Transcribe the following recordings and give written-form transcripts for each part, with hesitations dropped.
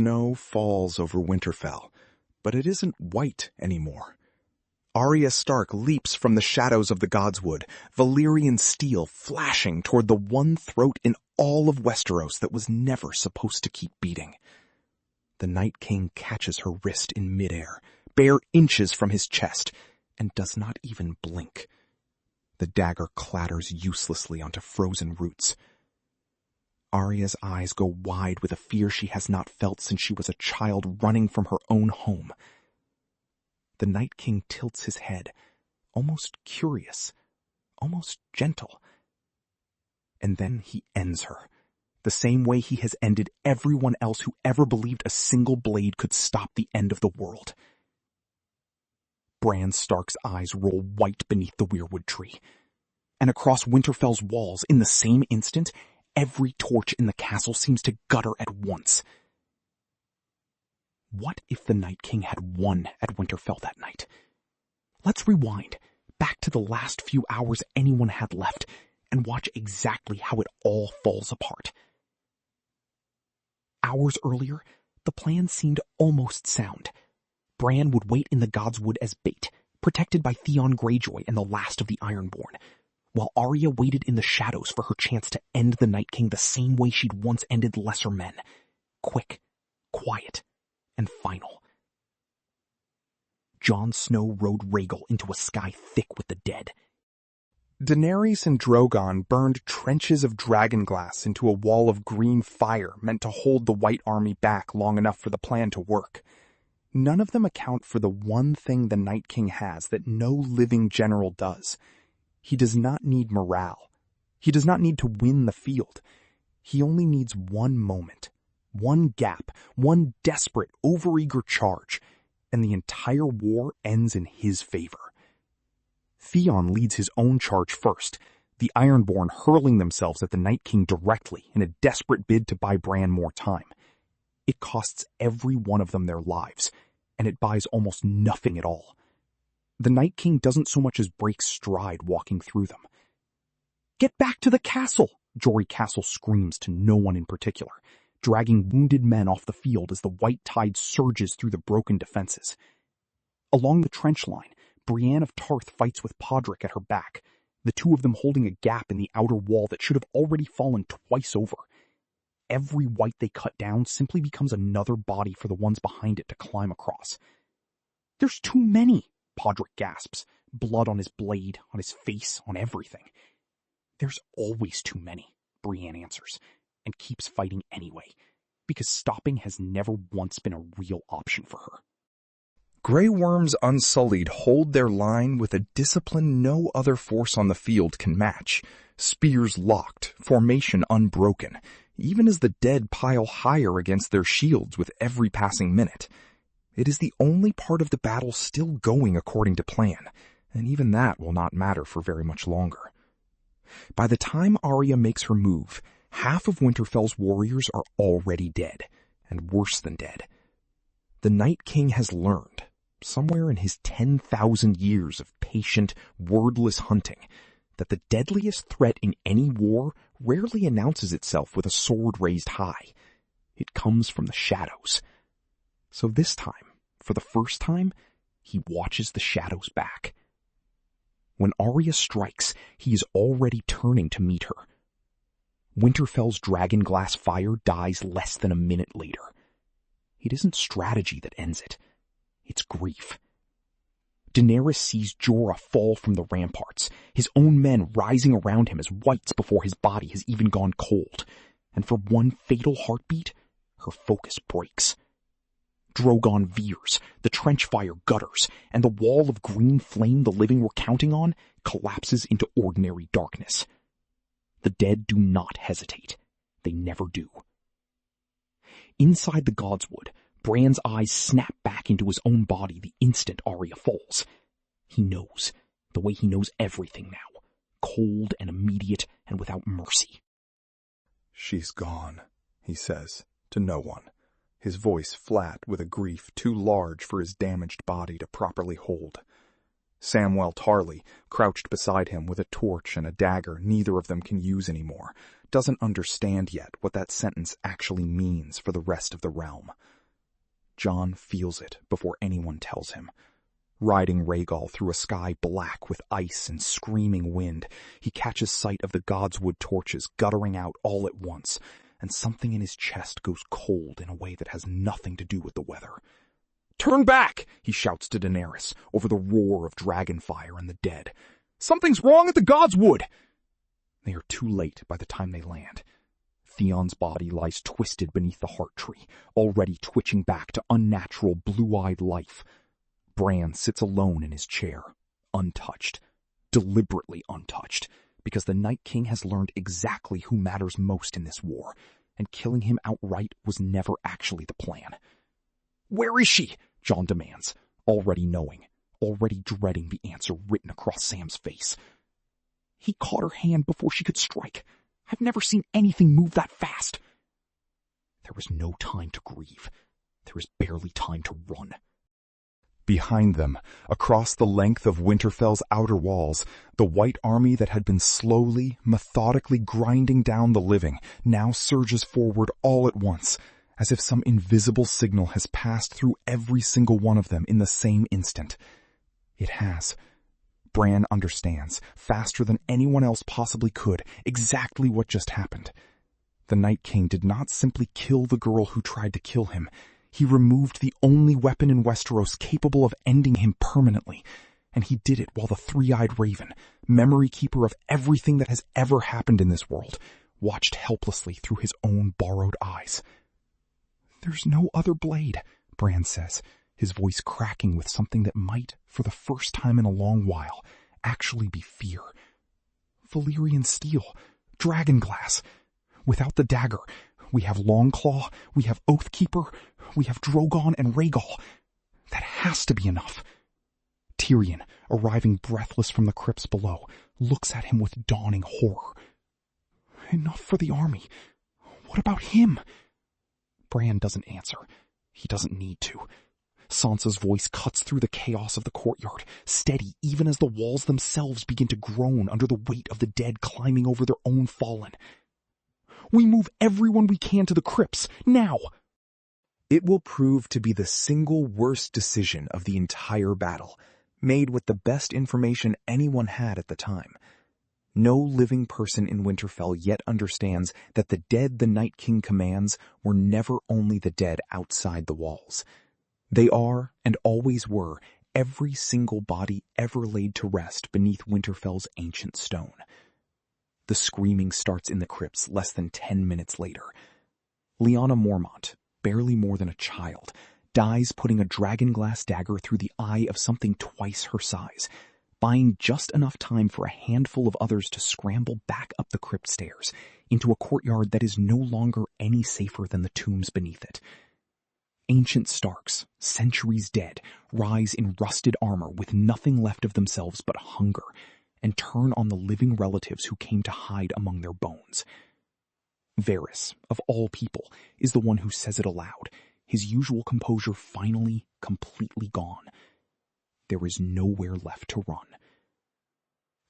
Snow falls over Winterfell, but it isn't white anymore. Arya Stark leaps from the shadows of the Godswood, Valyrian steel flashing toward the one throat in all of Westeros that was never supposed to keep beating. The Night King catches her wrist in midair, bare inches from his chest, and does not even blink. The dagger clatters uselessly onto frozen roots. Arya's eyes go wide with a fear she has not felt since she was a child running from her own home. The Night King tilts his head, almost curious, almost gentle. And then he ends her, the same way he has ended everyone else who ever believed a single blade could stop the end of the world. Bran Stark's eyes roll white beneath the weirwood tree. And across Winterfell's walls, in the same instant, every torch in the castle seems to gutter at once. What if the Night King had won at Winterfell that night? Let's rewind, back to the last few hours anyone had left, and watch exactly how it all falls apart. Hours earlier, the plan seemed almost sound. Bran would wait in the Godswood as bait, protected by Theon Greyjoy and the last of the Ironborn, while Arya waited in the shadows for her chance to end the Night King the same way she'd once ended lesser men. Quick, quiet, and final. Jon Snow rode Rhaegal into a sky thick with the dead. Daenerys and Drogon burned trenches of dragonglass into a wall of green fire meant to hold the White Army back long enough for the plan to work. None of them account for the one thing the Night King has that no living general does. He does not need morale. He does not need to win the field. He only needs one moment, one gap, one desperate, overeager charge, and the entire war ends in his favor. Theon leads his own charge first, the Ironborn hurling themselves at the Night King directly in a desperate bid to buy Bran more time. It costs every one of them their lives, and it buys almost nothing at all. The Night King doesn't so much as break stride walking through them. "Get back to the castle!" Jory Castle screams to no one in particular, dragging wounded men off the field as the white tide surges through the broken defenses. Along the trench line, Brienne of Tarth fights with Podrick at her back, the two of them holding a gap in the outer wall that should have already fallen twice over. Every white they cut down simply becomes another body for the ones behind it to climb across. "There's too many," Podrick gasps, blood on his blade, on his face, on everything. "There's always too many," Brienne answers, and keeps fighting anyway, because stopping has never once been a real option for her. Grey Worms unsullied hold their line with a discipline no other force on the field can match, spears locked, formation unbroken, even as the dead pile higher against their shields with every passing minute. It is the only part of the battle still going according to plan, and even that will not matter for very much longer. By the time Arya makes her move, half of Winterfell's warriors are already dead, and worse than dead. The Night King has learned, somewhere in his 10,000 years of patient, wordless hunting, that the deadliest threat in any war rarely announces itself with a sword raised high. It comes from the shadows. So this time, for the first time, he watches the shadows back. When Arya strikes, he is already turning to meet her. Winterfell's dragonglass fire dies less than a minute later. It isn't strategy that ends it. It's grief. Daenerys sees Jorah fall from the ramparts, his own men rising around him as whites before his body has even gone cold, and for one fatal heartbeat, her focus breaks. Drogon veers, the trench fire gutters, and the wall of green flame the living were counting on collapses into ordinary darkness. The dead do not hesitate. They never do. Inside the Godswood, Bran's eyes snap back into his own body the instant Arya falls. He knows, the way he knows everything now, cold and immediate and without mercy. "She's gone," he says, to no one, his voice flat with a grief too large for his damaged body to properly hold. Samwell Tarly, crouched beside him with a torch and a dagger neither of them can use anymore, doesn't understand yet what that sentence actually means for the rest of the realm. Jon feels it before anyone tells him. Riding Rhaegal through a sky black with ice and screaming wind, he catches sight of the Godswood torches guttering out all at once, and something in his chest goes cold in a way that has nothing to do with the weather. "Turn back!" he shouts to Daenerys over the roar of dragonfire and the dead. "Something's wrong at the Godswood!" They are too late by the time they land. Theon's body lies twisted beneath the heart tree, already twitching back to unnatural blue-eyed life. Bran sits alone in his chair, untouched, deliberately untouched, because the Night King has learned exactly who matters most in this war, and killing him outright was never actually the plan. "Where is she?" Jon demands, already knowing, already dreading the answer written across Sam's face. "He caught her hand before she could strike. I've never seen anything move that fast." There is no time to grieve. There is barely time to run. Behind them, across the length of Winterfell's outer walls, the White Army that had been slowly, methodically grinding down the living now surges forward all at once, as if some invisible signal has passed through every single one of them in the same instant. It has. Bran understands, faster than anyone else possibly could, exactly what just happened. The Night King did not simply kill the girl who tried to kill him. He removed the only weapon in Westeros capable of ending him permanently, and he did it while the three-eyed raven, memory keeper of everything that has ever happened in this world, watched helplessly through his own borrowed eyes. "There's no other blade," Bran says, his voice cracking with something that might, for the first time in a long while, actually be fear. "Valyrian steel, dragonglass. Without the dagger, we have Longclaw, we have Oathkeeper, we have Drogon and Rhaegal. That has to be enough." Tyrion, arriving breathless from the crypts below, looks at him with dawning horror. "Enough for the army. What about him?" Bran doesn't answer. He doesn't need to. Sansa's voice cuts through the chaos of the courtyard, steady even as the walls themselves begin to groan under the weight of the dead climbing over their own fallen. "We move everyone we can to the crypts, now!" It will prove to be the single worst decision of the entire battle, made with the best information anyone had at the time. No living person in Winterfell yet understands that the dead the Night King commands were never only the dead outside the walls. They are, and always were, every single body ever laid to rest beneath Winterfell's ancient stone. The screaming starts in the crypts less than 10 minutes later. Lyanna Mormont, barely more than a child, dies putting a dragonglass dagger through the eye of something twice her size, buying just enough time for a handful of others to scramble back up the crypt stairs into a courtyard that is no longer any safer than the tombs beneath it. Ancient Starks, centuries dead, rise in rusted armor with nothing left of themselves but hunger, and turn on the living relatives who came to hide among their bones. Varys, of all people, is the one who says it aloud, his usual composure finally completely gone. There is nowhere left to run.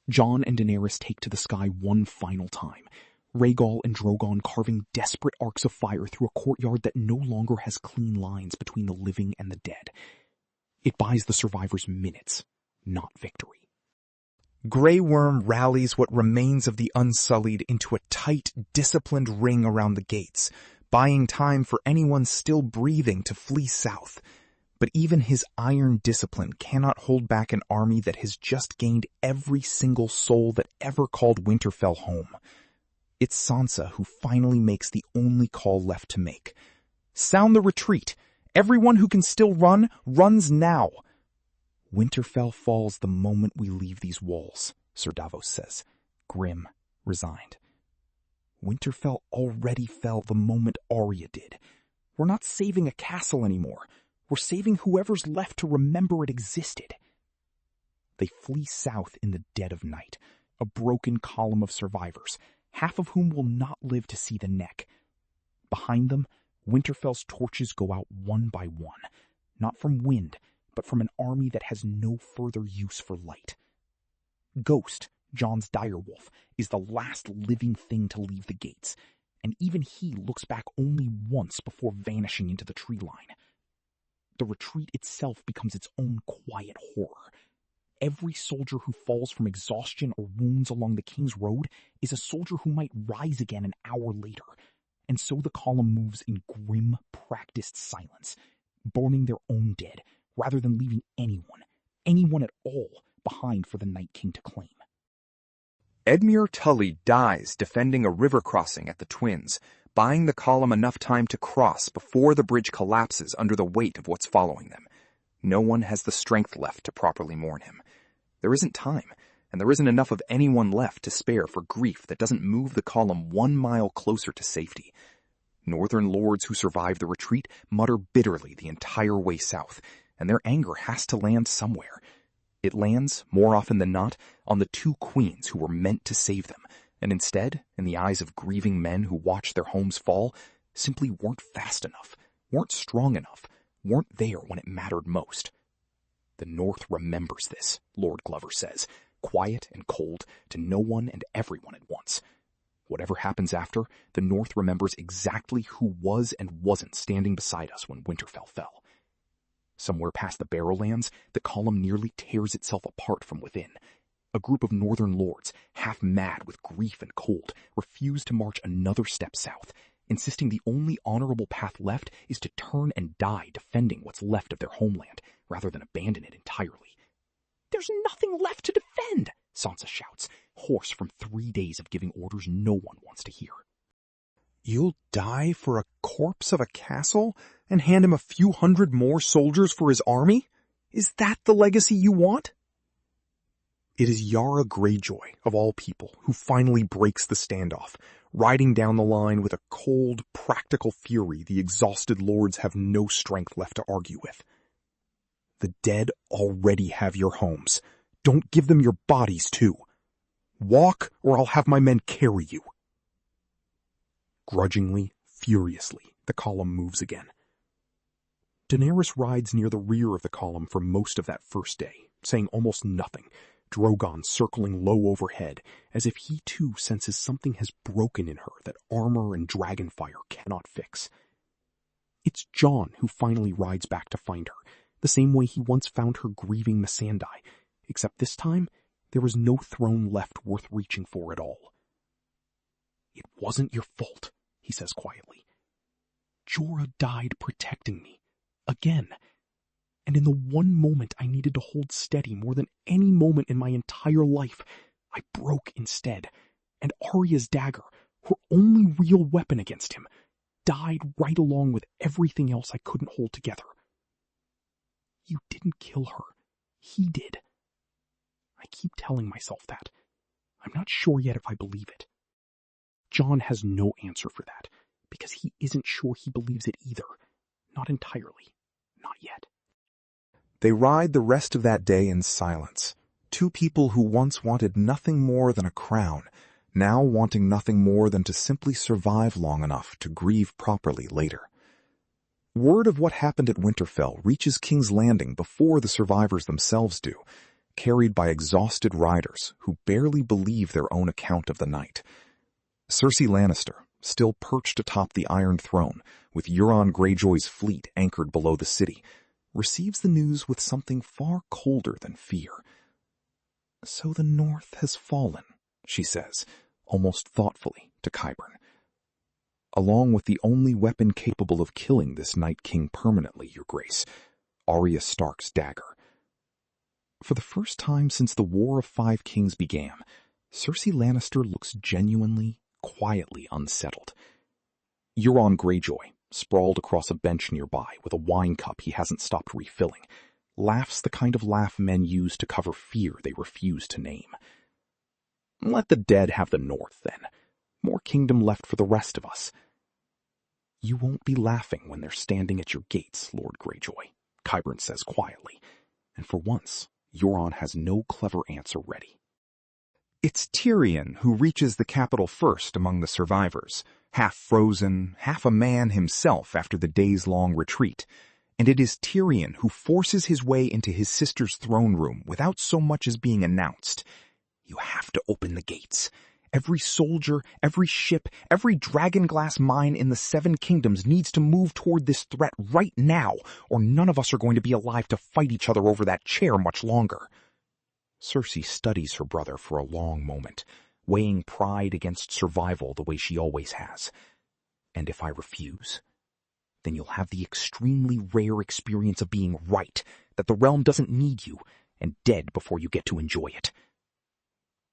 Jon and Daenerys take to the sky one final time, Rhaegal and Drogon carving desperate arcs of fire through a courtyard that no longer has clean lines between the living and the dead. It buys the survivors minutes, not victory. Grey Worm rallies what remains of the Unsullied into a tight, disciplined ring around the gates, buying time for anyone still breathing to flee south. But even his iron discipline cannot hold back an army that has just gained every single soul that ever called Winterfell home. It's Sansa who finally makes the only call left to make. "Sound the retreat! Everyone who can still run, runs now!" "Winterfell falls the moment we leave these walls," Sir Davos says, grim, resigned. "Winterfell already fell the moment Arya did. We're not saving a castle anymore. We're saving whoever's left to remember it existed." They flee south in the dead of night, a broken column of survivors, half of whom will not live to see the neck. Behind them, Winterfell's torches go out one by one, not from wind, but from an army that has no further use for light. Ghost, Jon's direwolf, is the last living thing to leave the gates, and even he looks back only once before vanishing into the tree line. The retreat itself becomes its own quiet horror. Every soldier who falls from exhaustion or wounds along the King's Road is a soldier who might rise again an hour later, and so the column moves in grim, practiced silence, burning their own dead, rather than leaving anyone at all, behind for the Night King to claim. Edmure Tully dies defending a river crossing at the Twins, buying the column enough time to cross before the bridge collapses under the weight of what's following them. No one has the strength left to properly mourn him. There isn't time, and there isn't enough of anyone left to spare for grief that doesn't move the column 1 mile closer to safety. Northern lords who survive the retreat mutter bitterly the entire way south, and their anger has to land somewhere. It lands, more often than not, on the 2 queens who were meant to save them, and instead, in the eyes of grieving men who watched their homes fall, simply weren't fast enough, weren't strong enough, weren't there when it mattered most. The North remembers this, Lord Glover says, quiet and cold to no one and everyone at once. Whatever happens after, the North remembers exactly who was and wasn't standing beside us when Winterfell fell. Somewhere past the Barrowlands, the column nearly tears itself apart from within. A group of northern lords, half mad with grief and cold, refuse to march another step south, insisting the only honorable path left is to turn and die defending what's left of their homeland, rather than abandon it entirely. "There's nothing left to defend," Sansa shouts, hoarse from 3 days of giving orders no one wants to hear. You'll die for a corpse of a castle and hand him a few hundred more soldiers for his army? Is that the legacy you want? It is Yara Greyjoy, of all people, who finally breaks the standoff, riding down the line with a cold, practical fury the exhausted lords have no strength left to argue with. The dead already have your homes. Don't give them your bodies, too. Walk, or I'll have my men carry you. Grudgingly, furiously, the column moves again. Daenerys rides near the rear of the column for most of that first day, saying almost nothing, Drogon circling low overhead, as if he too senses something has broken in her that armor and dragonfire cannot fix. It's Jon who finally rides back to find her, the same way he once found her grieving Missandei, except this time there was no throne left worth reaching for at all. "It wasn't your fault," he says quietly. "Jorah died protecting me. Again. And in the one moment I needed to hold steady more than any moment in my entire life, I broke instead, and Arya's dagger, her only real weapon against him, died right along with everything else I couldn't hold together. You didn't kill her. He did. I keep telling myself that. I'm not sure yet if I believe it." Jon has no answer for that, because he isn't sure he believes it either. Not entirely. Not yet. They ride the rest of that day in silence. 2 people who once wanted nothing more than a crown, now wanting nothing more than to simply survive long enough to grieve properly later. Word of what happened at Winterfell reaches King's Landing before the survivors themselves do, carried by exhausted riders who barely believe their own account of the night. Cersei Lannister, still perched atop the Iron Throne, with Euron Greyjoy's fleet anchored below the city, receives the news with something far colder than fear. "So the North has fallen," she says, almost thoughtfully, to Qyburn. "Along with the only weapon capable of killing this Night King permanently, Your Grace, Arya Stark's dagger." For the first time since the War of 5 Kings began, Cersei Lannister looks genuinely, quietly unsettled. Euron Greyjoy, sprawled across a bench nearby with a wine cup he hasn't stopped refilling, laughs the kind of laugh men use to cover fear they refuse to name. "Let the dead have the North, then. More kingdom left for the rest of us." "You won't be laughing when they're standing at your gates, Lord Greyjoy," Qyburn says quietly, and for once, Euron has no clever answer ready. It's Tyrion who reaches the capital first among the survivors, half frozen, half a man himself after the days-long retreat, and it is Tyrion who forces his way into his sister's throne room without so much as being announced. You have to open the gates. Every soldier, every ship, every dragonglass mine in the 7 kingdoms needs to move toward this threat right now, or none of us are going to be alive to fight each other over that chair much longer. Cersei studies her brother for a long moment, weighing pride against survival the way she always has. And if I refuse, then you'll have the extremely rare experience of being right, that the realm doesn't need you, and dead before you get to enjoy it.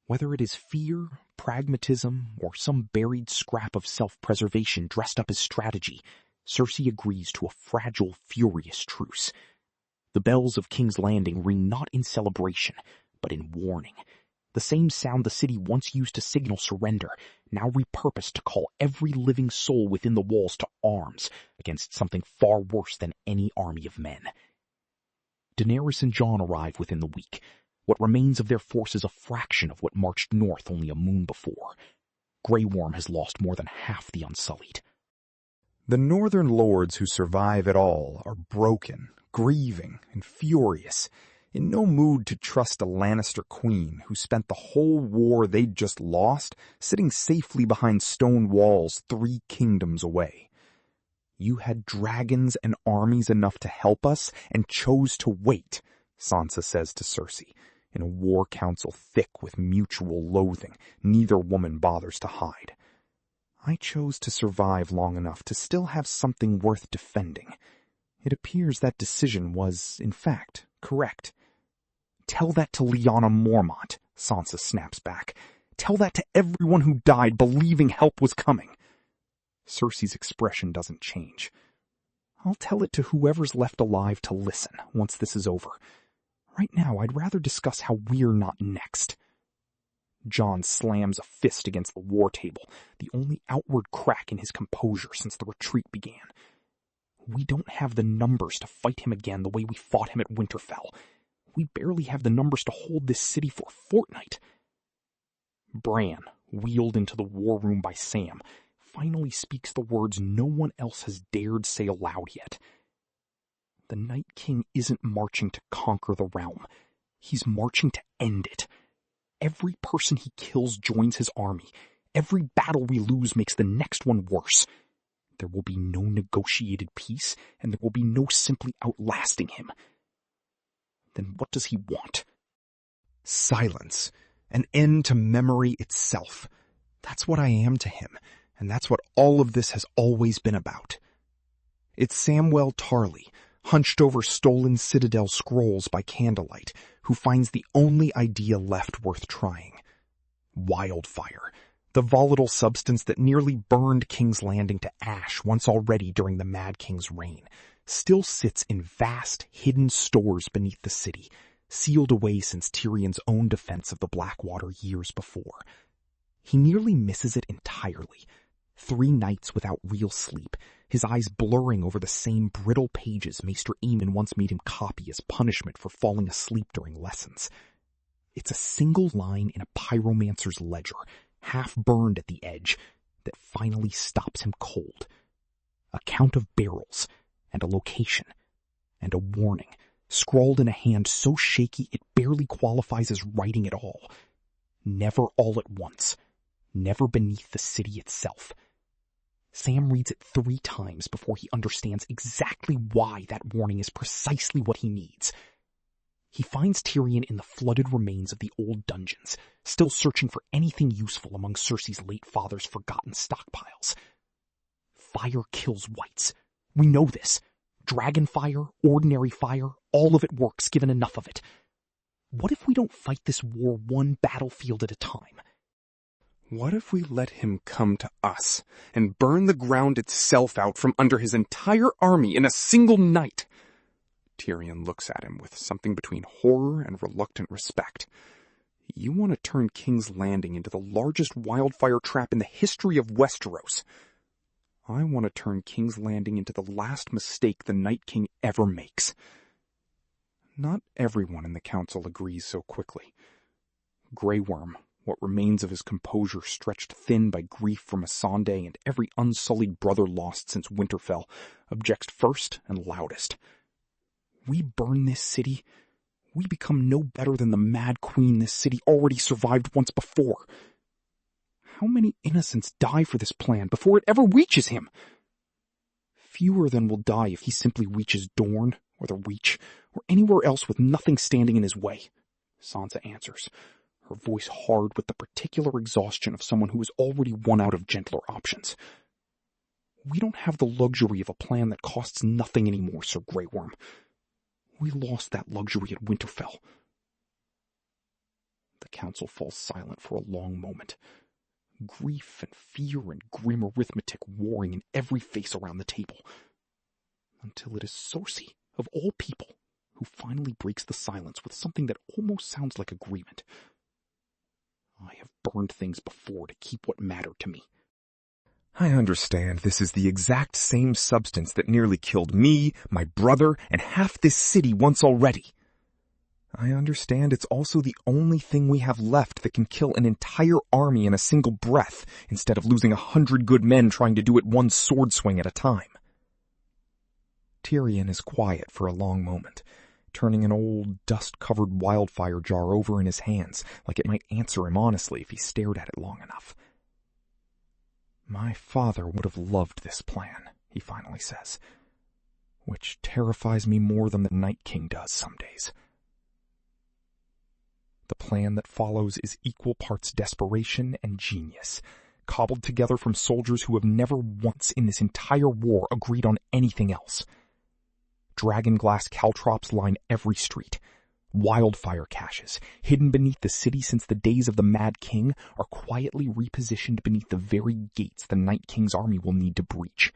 Whether it is fear, pragmatism, or some buried scrap of self-preservation dressed up as strategy, Cersei agrees to a fragile, furious truce. The bells of King's Landing ring not in celebration, but in warning. The same sound the city once used to signal surrender, now repurposed to call every living soul within the walls to arms against something far worse than any army of men. Daenerys and Jon arrive within the week. What remains of their force is a fraction of what marched north only a moon before. Grey Worm has lost more than half the Unsullied. The northern lords who survive at all are broken, grieving, and furious, in no mood to trust a Lannister queen who spent the whole war they'd just lost sitting safely behind stone walls 3 kingdoms away. You had dragons and armies enough to help us and chose to wait, Sansa says to Cersei, in a war council thick with mutual loathing neither woman bothers to hide. I chose to survive long enough to still have something worth defending. It appears that decision was, in fact, correct. Tell that to Lyanna Mormont, Sansa snaps back. Tell that to everyone who died believing help was coming. Cersei's expression doesn't change. I'll tell it to whoever's left alive to listen once this is over. Right now, I'd rather discuss how we're not next. Jon slams a fist against the war table, the only outward crack in his composure since the retreat began. We don't have the numbers to fight him again the way we fought him at Winterfell. We barely have the numbers to hold this city for a fortnight. Bran, wheeled into the war room by Sam, finally speaks the words no one else has dared say aloud yet. The Night King isn't marching to conquer the realm. He's marching to end it. Every person he kills joins his army. Every battle we lose makes the next one worse. There will be no negotiated peace, and there will be no simply outlasting him. Then what does he want? Silence. An end to memory itself. That's what I am to him, and that's what all of this has always been about. It's Samwell Tarly, hunched over stolen Citadel scrolls by candlelight, who finds the only idea left worth trying. Wildfire, the volatile substance that nearly burned King's Landing to ash once already during the Mad King's reign, still sits in vast, hidden stores beneath the city, sealed away since Tyrion's own defense of the Blackwater years before. He nearly misses it entirely. 3 nights without real sleep, his eyes blurring over the same brittle pages Maester Aemon once made him copy as punishment for falling asleep during lessons. It's a single line in a pyromancer's ledger, half burned at the edge, that finally stops him cold. A count of barrels, and a location, and a warning, scrawled in a hand so shaky it barely qualifies as writing at all. Never all at once. Never beneath the city itself. Sam reads it 3 times before he understands exactly why that warning is precisely what he needs. He finds Tyrion in the flooded remains of the old dungeons, still searching for anything useful among Cersei's late father's forgotten stockpiles. Fire kills whites. We know this. Dragon fire, ordinary fire, all of it works given enough of it. What if we don't fight this war one battlefield at a time? What if we let him come to us and burn the ground itself out from under his entire army in a single night? Tyrion looks at him with something between horror and reluctant respect. You want to turn King's Landing into the largest wildfire trap in the history of Westeros. I want to turn King's Landing into the last mistake the Night King ever makes. Not everyone in the council agrees so quickly. Grey Worm, what remains of his composure stretched thin by grief for Missandei and every unsullied brother lost since Winterfell, objects first and loudest. we burn this city, we become no better than the Mad Queen this city already survived once before. How many innocents die for this plan before it ever reaches him? Fewer than will die if he simply reaches Dorne, or the Reach, or anywhere else with nothing standing in his way, Sansa answers, her voice hard with the particular exhaustion of someone who has already run out of gentler options. We don't have the luxury of a plan that costs nothing anymore, Sir Grey Worm. We lost that luxury at Winterfell. The council falls silent for a long moment. Grief and fear and grim arithmetic warring in every face around the table. Until it is Cersei, of all people, who finally breaks the silence with something that almost sounds like agreement. I have burned things before to keep what mattered to me. I understand this is the exact same substance that nearly killed me, my brother, and half this city once already. I understand it's also the only thing we have left that can kill an entire army in a single breath, instead of losing 100 good men trying to do it one sword swing at a time. Tyrion is quiet for a long moment, turning an old, dust-covered wildfire jar over in his hands, like it might answer him honestly if he stared at it long enough. My father would have loved this plan, he finally says, which terrifies me more than the Night King does some days. The plan that follows is equal parts desperation and genius, cobbled together from soldiers who have never once in this entire war agreed on anything else. Dragonglass caltrops line every street. Wildfire caches, hidden beneath the city since the days of the Mad King, are quietly repositioned beneath the very gates the Night King's army will need to breach.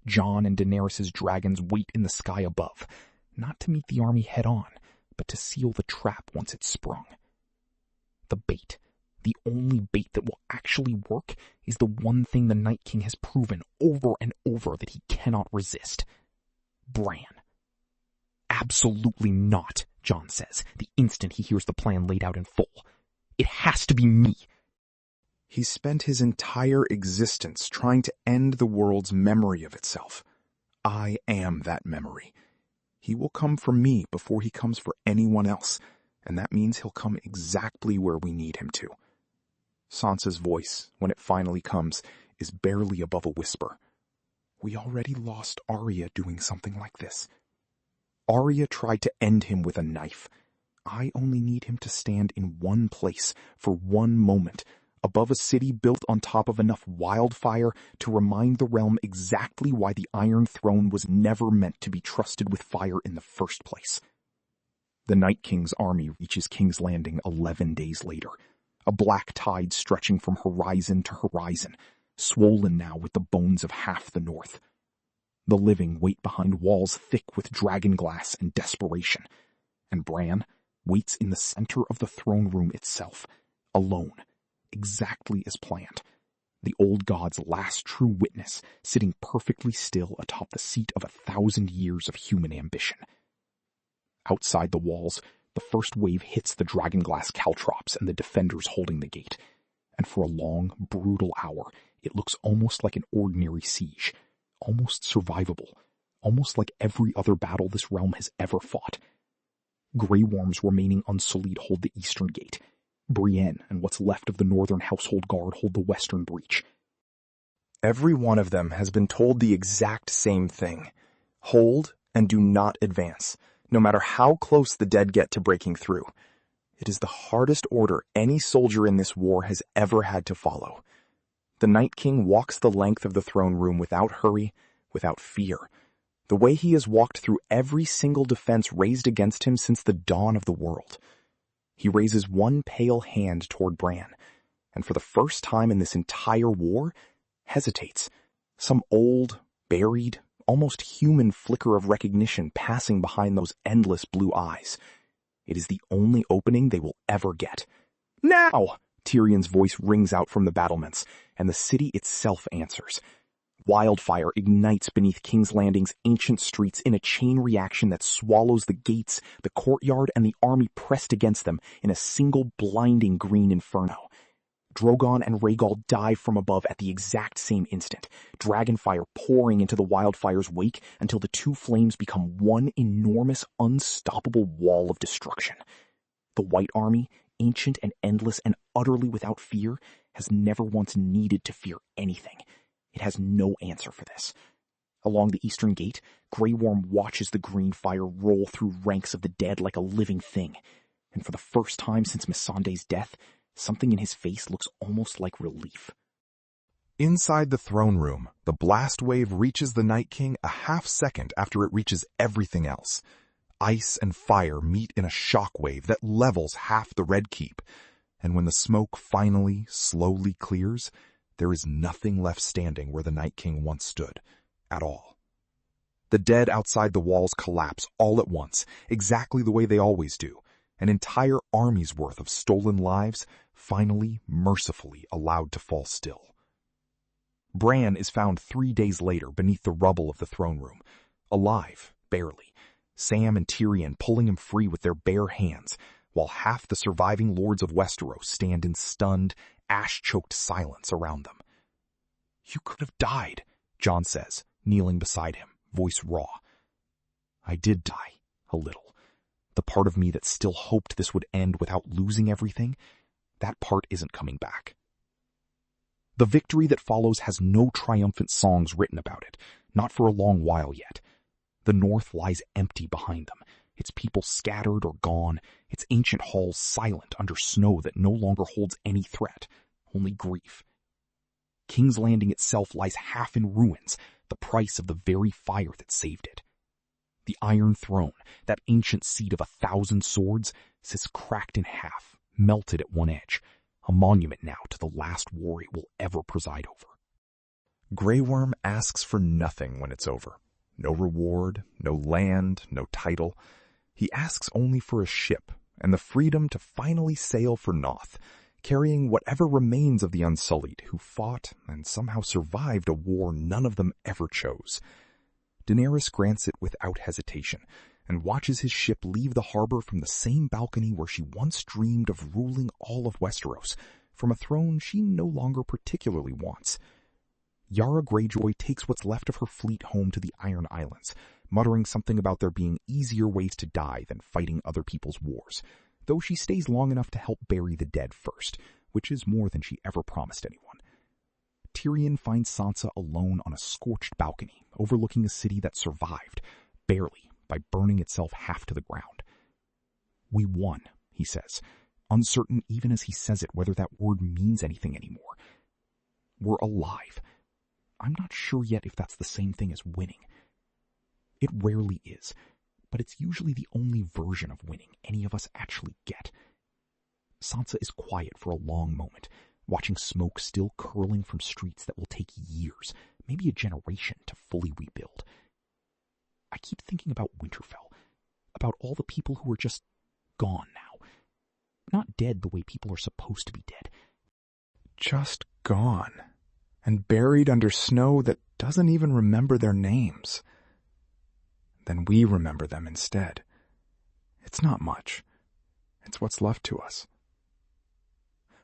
Jon and Daenerys' dragons wait in the sky above, not to meet the army head-on, but to seal the trap once it's sprung. The bait, the only bait that will actually work, is the one thing the Night King has proven over and over that he cannot resist. Bran. Absolutely not, Jon says, the instant he hears the plan laid out in full. It has to be me. He's spent his entire existence trying to end the world's memory of itself. I am that memory. He will come for me before he comes for anyone else, and that means he'll come exactly where we need him to. Sansa's voice, when it finally comes, is barely above a whisper. We already lost Arya doing something like this. Arya tried to end him with a knife. I only need him to stand in one place for one moment, above a city built on top of enough wildfire to remind the realm exactly why the Iron Throne was never meant to be trusted with fire in the first place. The Night King's army reaches King's Landing 11 days later, a black tide stretching from horizon to horizon, swollen now with the bones of half the north. The living wait behind walls thick with dragonglass and desperation, and Bran waits in the center of the throne room itself, alone, exactly as planned, the old god's last true witness sitting perfectly still atop the seat of 1,000 years of human ambition. Outside the walls, the first wave hits the dragonglass caltrops and the defenders holding the gate, and for a long, brutal hour, it looks almost like an ordinary siege, almost survivable, almost like every other battle this realm has ever fought. Grey Worms remaining unsullied hold the eastern gate. Brienne and what's left of the northern household guard hold the western breach. Every one of them has been told the exact same thing. Hold and do not advance, no matter how close the dead get to breaking through. It is the hardest order any soldier in this war has ever had to follow. The Night King walks the length of the throne room without hurry, without fear, the way he has walked through every single defense raised against him since the dawn of the world. He raises one pale hand toward Bran, and for the first time in this entire war, hesitates, some old, buried, almost human flicker of recognition passing behind those endless blue eyes. It is the only opening they will ever get. Now! Tyrion's voice rings out from the battlements, and the city itself answers. Wildfire ignites beneath King's Landing's ancient streets in a chain reaction that swallows the gates, the courtyard, and the army pressed against them in a single blinding green inferno. Drogon and Rhaegal dive from above at the exact same instant, dragonfire pouring into the wildfire's wake until the two flames become one enormous, unstoppable wall of destruction. The White Army, ancient and endless and utterly without fear, has never once needed to fear anything. It has no answer for this. Along the eastern gate, Grey Worm watches the green fire roll through ranks of the dead like a living thing. And for the first time since Missandei's death, something in his face looks almost like relief. Inside the throne room, the blast wave reaches the Night King a half second after it reaches everything else. Ice and fire meet in a shock wave that levels half the Red Keep, and when the smoke finally, slowly clears, there is nothing left standing where the Night King once stood, at all. The dead outside the walls collapse all at once, exactly the way they always do, an entire army's worth of stolen lives finally, mercifully allowed to fall still. Bran is found 3 days later beneath the rubble of the throne room, alive, barely. Sam and Tyrion pulling him free with their bare hands, while half the surviving lords of Westeros stand in stunned, ash-choked silence around them. "You could have died," Jon says, kneeling beside him, voice raw. "I did die, a little. The part of me that still hoped this would end without losing everything, that part isn't coming back." The victory that follows has no triumphant songs written about it, not for a long while yet. The north lies empty behind them, its people scattered or gone, its ancient halls silent under snow that no longer holds any threat, only grief. King's Landing itself lies half in ruins, the price of the very fire that saved it. The Iron Throne, that ancient seat of 1,000 swords, sits cracked in half, melted at one edge, a monument now to the last war it will ever preside over. Grey Worm asks for nothing when it's over. No reward, no land, no title. He asks only for a ship and the freedom to finally sail for Noth, carrying whatever remains of the Unsullied who fought and somehow survived a war none of them ever chose. Daenerys grants it without hesitation and watches his ship leave the harbor from the same balcony where she once dreamed of ruling all of Westeros, from a throne she no longer particularly wants. Yara Greyjoy takes what's left of her fleet home to the Iron Islands, muttering something about there being easier ways to die than fighting other people's wars, though she stays long enough to help bury the dead first, which is more than she ever promised anyone. Tyrion finds Sansa alone on a scorched balcony, overlooking a city that survived, barely, by burning itself half to the ground. "We won," he says, uncertain even as he says it whether that word means anything anymore. "We're alive. I'm not sure yet if that's the same thing as winning. It rarely is, but it's usually the only version of winning any of us actually get." Sansa is quiet for a long moment, watching smoke still curling from streets that will take years, maybe a generation, to fully rebuild. I keep thinking about Winterfell, about all the people who are just gone now. Not dead the way people are supposed to be dead. Just gone, and buried under snow that doesn't even remember their names. Then we remember them instead. It's not much. It's what's left to us.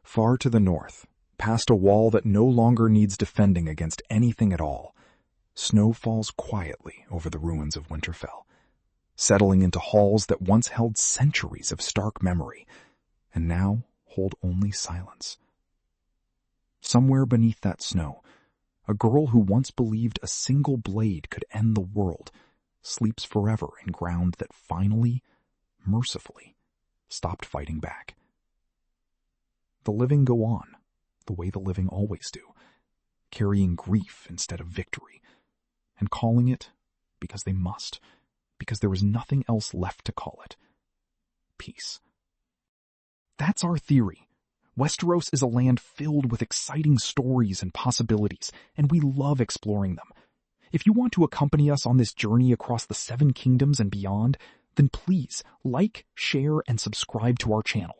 Far to the north, past a wall that no longer needs defending against anything at all, snow falls quietly over the ruins of Winterfell, settling into halls that once held centuries of stark memory, and now hold only silence. Somewhere beneath that snow, a girl who once believed a single blade could end the world sleeps forever in ground that finally, mercifully, stopped fighting back. The living go on, the way the living always do, carrying grief instead of victory, and calling it, because they must, because there is nothing else left to call it, peace. That's our theory. Westeros is a land filled with exciting stories and possibilities, and we love exploring them. If you want to accompany us on this journey across the 7 kingdoms and beyond, then please like, share, and subscribe to our channel.